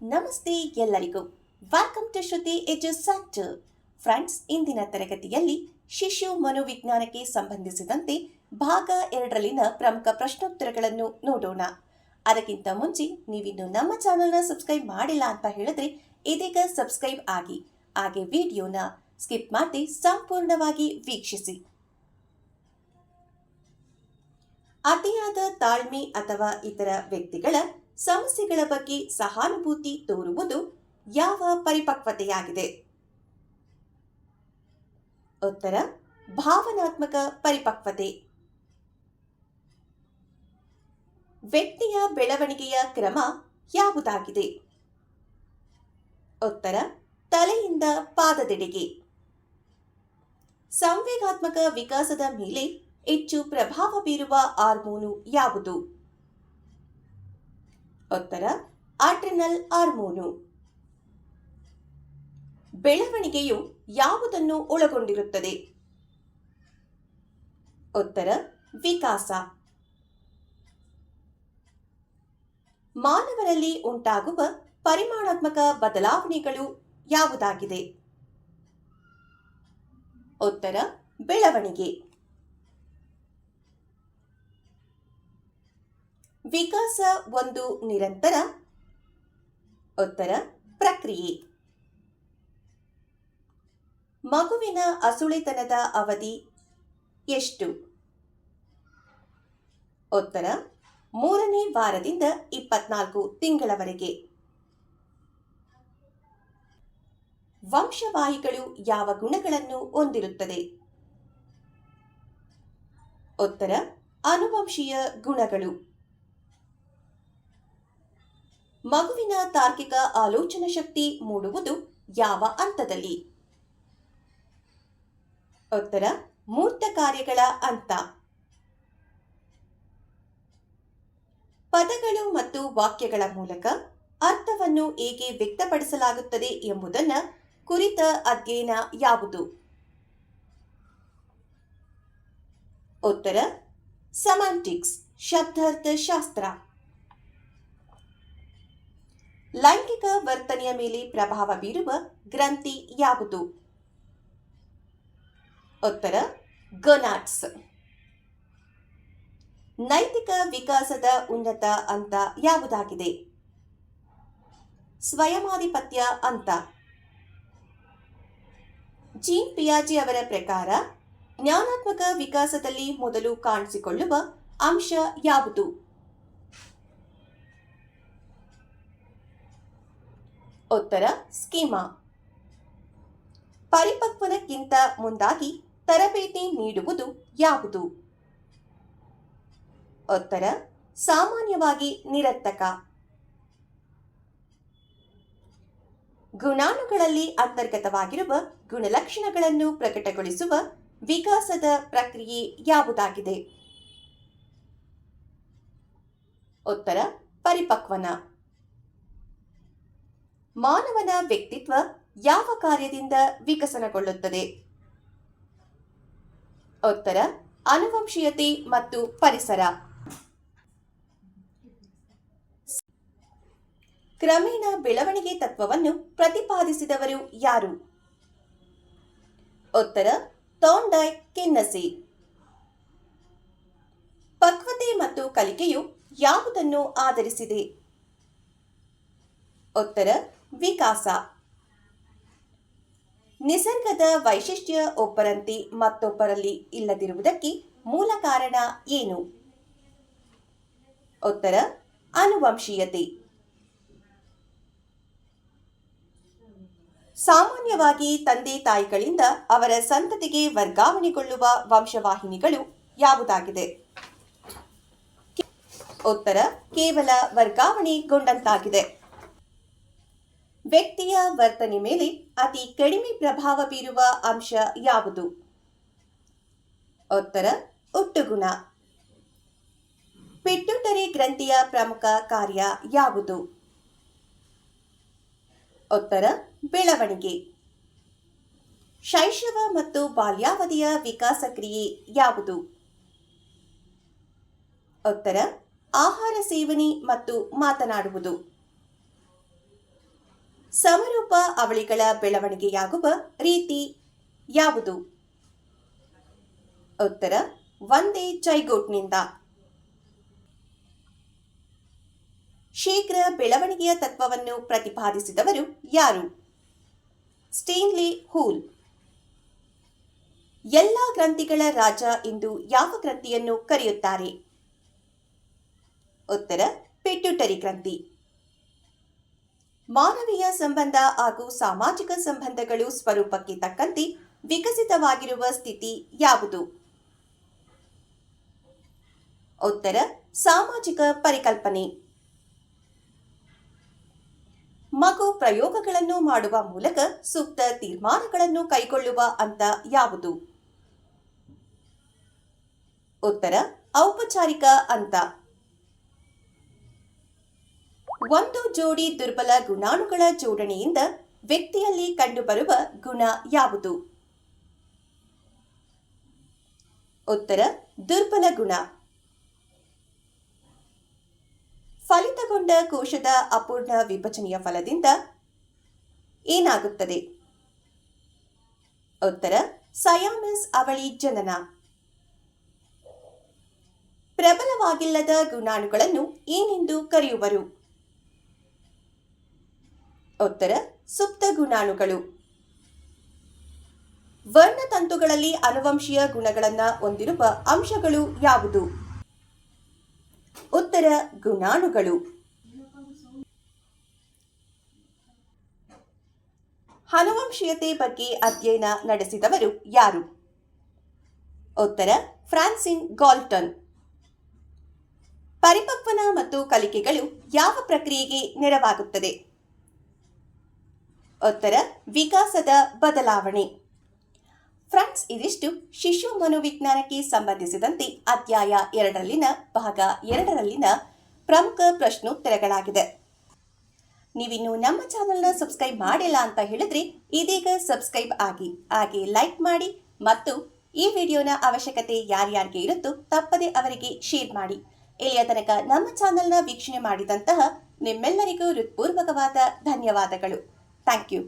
ನಮಸ್ತೆ ಎಲ್ಲರಿಗೂ. Welcome to Shruti Edusector. Friends, ಇಂದಿನ ತರಗತಿಯಲ್ಲಿ ಶಿಶು ಮನೋವಿಜ್ಞಾನಕ್ಕೆ ಸಂಬಂಧಿಸಿದಂತೆ ಭಾಗ 2ರಲ್ಲಿನ ಪ್ರಮುಖ ಪ್ರಶ್ನೋತ್ತರಗಳನ್ನು ನೋಡೋಣ. ಅದಕ್ಕಿಂತ ಮುಂಚೆ ನೀವಿನ್ನು ನಮ್ಮ ಚಾನಲ್ನ ಸಬ್ಸ್ಕ್ರೈಬ್ ಮಾಡಿಲ್ಲ ಅಂತ ಹೇಳಿದ್ರೆ ಇದೀಗ ಸಬ್ಸ್ಕ್ರೈಬ್ ಆಗಿ, ಹಾಗೆ ವಿಡಿಯೋನ ಸ್ಕಿಪ್ ಮಾಡಿ ಸಂಪೂರ್ಣವಾಗಿ ವೀಕ್ಷಿಸಿ. ಅತಿಯಾದ ತಾಳ್ಮೆ ಅಥವಾ ಇತರ ವ್ಯಕ್ತಿಗಳ ಸಮಸ್ಯೆಗಳ ಬಗ್ಗೆ ಸಹಾನುಭೂತಿ ತೋರುವುದು ಯಾವ ಪರಿಪಕ್ವತೆಯಾಗಿದೆ? ಉತ್ತರ: ಭಾವನಾತ್ಮಕ ಪರಿಪಕ್ವತೆ. ವ್ಯಕ್ತಿಯ ಬೆಳವಣಿಗೆಯ ಕ್ರಮ ಯಾವುದಾಗಿದೆ? ಉತ್ತರ: ತಲೆಯಿಂದ ಪಾದದೆಡೆಗೆ. ಸಂವೇಗಾತ್ಮಕ ವಿಕಾಸದ ಮೇಲೆ ಹೆಚ್ಚು ಪ್ರಭಾವ ಬೀರುವ ಹಾರ್ಮೋನು ಯಾವುದು? ಉತ್ತರ: ಅಡ್ರಿನಲ್ ಹಾರ್ಮೋನು. ಬೆಳವಣಿಗೆಯು ಯಾವುದನ್ನು ಒಳಗೊಂಡಿರುತ್ತದೆ? ಉತ್ತರ: ವಿಕಾಸ. ಮಾನವರಲ್ಲಿ ಉಂಟಾಗುವ ಪರಿಮಾಣಾತ್ಮಕ ಬದಲಾವಣೆಗಳು ಯಾವುದಾಗಿದೆ? ಉತ್ತರ: ಬೆಳವಣಿಗೆ. ವಿಕಾಸ ಒಂದು ನಿರಂತರ? ಉತ್ತರ: ಪ್ರಕ್ರಿಯೆ. ಮಗುವಿನ ಹಸುಳೆತನದ ಅವಧಿ ಎಷ್ಟು? ಉತ್ತರ: 3ನೇ ವಾರದಿಂದ 24 ತಿಂಗಳವರೆಗೆ. ವಂಶವಾಹಿಗಳು ಯಾವ ಗುಣಗಳನ್ನು ಹೊಂದಿರುತ್ತದೆ? ಉತ್ತರ: ಆನುವಂಶೀಯ ಗುಣಗಳು. ಮಗುವಿನ ತಾರ್ಕಿಕ ಆಲೋಚನಾ ಶಕ್ತಿ ಮೂಡುವುದು ಯಾವ ಹಂತದಲ್ಲಿ? ಉತ್ತರ: ಮೂರ್ತ ಕಾರ್ಯಗಳ ಹಂತ. ಪದಗಳು ಮತ್ತು ವಾಕ್ಯಗಳ ಮೂಲಕ ಅರ್ಥವನ್ನು ಹೇಗೆ ವ್ಯಕ್ತಪಡಿಸಲಾಗುತ್ತದೆ ಎಂಬುದನ್ನು ಕುರಿತ ಅಧ್ಯಯನ ಯಾವುದು? ಉತ್ತರ: ಸೆಮಾಂಟಿಕ್ಸ್, ಶಬ್ದಾರ್ಥಶಾಸ್ತ್ರ. ಲೈಂಗಿಕ ವರ್ತನೆಯ ಮೇಲೆ ಪ್ರಭಾವ ಬೀರುವ ಗ್ರಂಥಿ ಯಾವುದು? ಉತ್ತರ: ಗೊನಾಡ್ಸ್. ನೈತಿಕ ವಿಕಾಸದ ಉನ್ನತ ಹಂತ ಯಾವುದಾಗಿದೆ? ಸ್ವಯಮಾಧಿಪತ್ಯ ಹಂತ. ಜೀನ್ ಪಿಯಾಜೆ ಅವರ ಪ್ರಕಾರ ಜ್ಞಾನಾತ್ಮಕ ವಿಕಾಸದಲ್ಲಿ ಮೊದಲು ಕಾಣಿಸಿಕೊಳ್ಳುವ ಅಂಶ ಯಾವುದು? ಉತ್ತರ: ಸ್ಕೀಮಾ. ಪರಿಪಕ್ವನಕ್ಕಿಂತ ಮುಂದಾಗಿ ತರಬೇತಿ ನೀಡುವುದು ಯಾವುದು? ಉತ್ತರ: ಸಾಮಾನ್ಯವಾಗಿ ನಿರರ್ಥಕ. ಗುಣಾಣುಗಳಲ್ಲಿ ಅಂತರ್ಗತವಾಗಿರುವ ಗುಣಲಕ್ಷಣಗಳನ್ನು ಪ್ರಕಟಗೊಳಿಸುವ ವಿಕಾಸದ ಪ್ರಕ್ರಿಯೆ ಯಾವುದಾಗಿದೆ? ಉತ್ತರ: ಪರಿಪಕ್ವನ. ಮಾನವನ ವ್ಯಕ್ತಿತ್ವ ಯಾವ ಕಾರ್ಯದಿಂದ ವಿಕಸನಗೊಳ್ಳುತ್ತದೆ? ಉತ್ತರ: ಆನುವಂಶೀಯತೆ ಮತ್ತು ಪರಿಸರ. ಕ್ರಮೇಣ ಬೆಳವಣಿಗೆ ತತ್ವವನ್ನು ಪ್ರತಿಪಾದಿಸಿದವರು ಯಾರು? ಉತ್ತರ: ಥಾರ್ನ್ಡೈಕ್ ಕೆನ್ನಸಿ. ಪಕ್ವತೆ ಮತ್ತು ಕಲಿಕೆಯು ಯಾವುದನ್ನು ಆಧರಿಸಿದೆ? ಉತ್ತರ: ವಿಕಾಸ. ನಿಸರ್ಗದ ವೈಶಿಷ್ಟ್ಯ ಒಬ್ಬರಂತೆ ಮತ್ತೊಬ್ಬರಲ್ಲಿ ಇಲ್ಲದಿರುವುದಕ್ಕೆ ಮೂಲ ಕಾರಣ ಏನು? ಉತ್ತರ: ಆನುವಂಶೀಯತೆ. ಸಾಮಾನ್ಯವಾಗಿ ತಂದೆ ತಾಯಿಗಳಿಂದ ಅವರ ಸಂತತಿಗೆ ವರ್ಗಾವಣೆಗೊಳ್ಳುವ ವಂಶವಾಹಿನಿಗಳು ಯಾವುದಾಗಿದೆ? ಉತ್ತರ: ಕೇವಲ ವರ್ಗಾವಣೆಗೊಂಡಂತಾಗಿದೆ. ವ್ಯಕ್ತಿಯ ವರ್ತನೆ ಮೇಲೆ ಅತಿ ಕಡಿಮೆ ಪ್ರಭಾವ ಬೀರುವ ಅಂಶ ಯಾವುದು? ಉತ್ತರ: ಹುಟ್ಟುಗುಣ. ಪಿಟ್ಯುಟರಿ ಗ್ರಂಥಿಯ ಪ್ರಮುಖ ಕಾರ್ಯ ಯಾವುದು? ಉತ್ತರ: ಬೆಳವಣಿಗೆ. ಶೈಶವ ಮತ್ತು ಬಾಲ್ಯಾವಧಿಯ ವಿಕಾಸ ಕ್ರಿಯೆ ಯಾವುದು? ಉತ್ತರ: ಆಹಾರ ಸೇವನೆ ಮತ್ತು ಮಾತನಾಡುವುದು. ಸಮರೂಪ ಅವಳಿಗಳ ಬೆಳವಣಿಗೆಯಾಗುವ ರೀತಿ ಯಾವುದು? ಉತ್ತರ ಒಂದೇ ಜೈಗೋಟ್ನಿಂದ. ಶೀಘ್ರ ಬೆಳವಣಿಗೆಯ ತತ್ವವನ್ನು ಪ್ರತಿಪಾದಿಸಿದವರು ಯಾರು? Stanley whole. ಎಲ್ಲ ಗ್ರಂಥಿಗಳ ರಾಜ ಎಂದು ಯಾವ ಗ್ರಂಥಿಯನ್ನು ಕರೆಯುತ್ತಾರೆ? ಉತ್ತರ ಪಿಟ್ಯೂಟರಿ ಗ್ರಂಥಿ. ಮಾನವೀಯ ಸಂಬಂಧ ಹಾಗೂ ಸಾಮಾಜಿಕ ಸಂಬಂಧಗಳು ಸ್ವರೂಪಕ್ಕೆ ತಕ್ಕಂತೆ ವಿಕಸಿತವಾಗಿರುವ ಸ್ಥಿತಿ ಯಾವುದು? ಉತ್ತರ ಸಾಮಾಜಿಕ ಪರಿಕಲ್ಪನೆ. ಮಗು ಪ್ರಯೋಗಗಳನ್ನು ಮಾಡುವ ಮೂಲಕ ಸೂಕ್ತ ತೀರ್ಮಾನಗಳನ್ನು ಕೈಗೊಳ್ಳುವ ಹಂತ ಯಾವುದು? ಉತ್ತರ ಔಪಚಾರಿಕ ಹಂತ. ಒಂದು ಜೋಡಿ ದುರ್ಬಲ ಗುಣಾಣುಗಳ ಜೋಡಣೆಯಿಂದ ವ್ಯಕ್ತಿಯಲ್ಲಿ ಕಂಡುಬರುವ ಗುಣ ಯಾವುದು? ಉತ್ತರ ದುರ್ಬಲ ಗುಣ. ಫಲಿತಗೊಂಡ ಕೋಶದ ಅಪೂರ್ಣ ವಿಭಜನೆಯ ಫಲದಿಂದ ಏನಾಗುತ್ತದೆ? ಉತ್ತರ ಸಯಾಮಿಸ್ ಅವಳಿ ಜನನ. ಪ್ರಬಲವಾಗಿಲ್ಲದ ಗುಣಾಣುಗಳನ್ನು ಏನೆಂದು ಕರೆಯುವರು? ಉತ್ತರ ಸುಪ್ತ ಗುಣಾಣುಗಳು. ವರ್ಣತಂತುಗಳಲ್ಲಿ ಆನುವಂಶೀಯ ಗುಣಗಳನ್ನು ಹೊಂದಿರುವ ಅಂಶಗಳು ಯಾವುದು? ಉತ್ತರ ಗುಣಾಣುಗಳು. ಆನುವಂಶೀಯತೆ ಬಗ್ಗೆ ಅಧ್ಯಯನ ನಡೆಸಿದವರು ಯಾರು? ಉತ್ತರ ಫ್ರಾನ್ಸಿನ್ ಗಾಲ್ಟನ್. ಪರಿಪಕ್ವನ ಮತ್ತು ಕಲಿಕೆಗಳು ಯಾವ ಪ್ರಕ್ರಿಯೆಗೆ ನೆರವಾಗುತ್ತದೆ? ಉತ್ತರ ವಿಕಾಸದ ಬದಲಾವಣೆ. ಫ್ರೆಂಡ್ಸ್, ಇದಿಷ್ಟು ಶಿಶು ಮನೋವಿಜ್ಞಾನಕ್ಕೆ ಸಂಬಂಧಿಸಿದಂತೆ ಅಧ್ಯಾಯ 2ರಲ್ಲಿನ ಭಾಗ 2ರಲ್ಲಿನ ಪ್ರಮುಖ ಪ್ರಶ್ನೋತ್ತರಗಳಾಗಿದೆ. ನೀವಿನ್ನು ನಮ್ಮ ಚಾನೆಲ್ನ ಸಬ್ಸ್ಕ್ರೈಬ್ ಮಾಡಿಲ್ಲ ಅಂತ ಹೇಳಿದ್ರೆ ಇದೀಗ ಸಬ್ಸ್ಕ್ರೈಬ್ ಆಗಿ, ಹಾಗೆ ಲೈಕ್ ಮಾಡಿ ಮತ್ತು ಈ ವಿಡಿಯೋನ ಅವಶ್ಯಕತೆ ಯಾರ್ಯಾರಿಗೆ ಇರುತ್ತೋ ತಪ್ಪದೆ ಅವರಿಗೆ ಶೇರ್ ಮಾಡಿ. ಇಲ್ಲಿಯ ತನಕ ನಮ್ಮ ಚಾನೆಲ್ನ ವೀಕ್ಷಣೆ ಮಾಡಿದಂತಹ ನಿಮ್ಮೆಲ್ಲರಿಗೂ ಹೃತ್ಪೂರ್ವಕವಾದ ಧನ್ಯವಾದಗಳು. Thank you.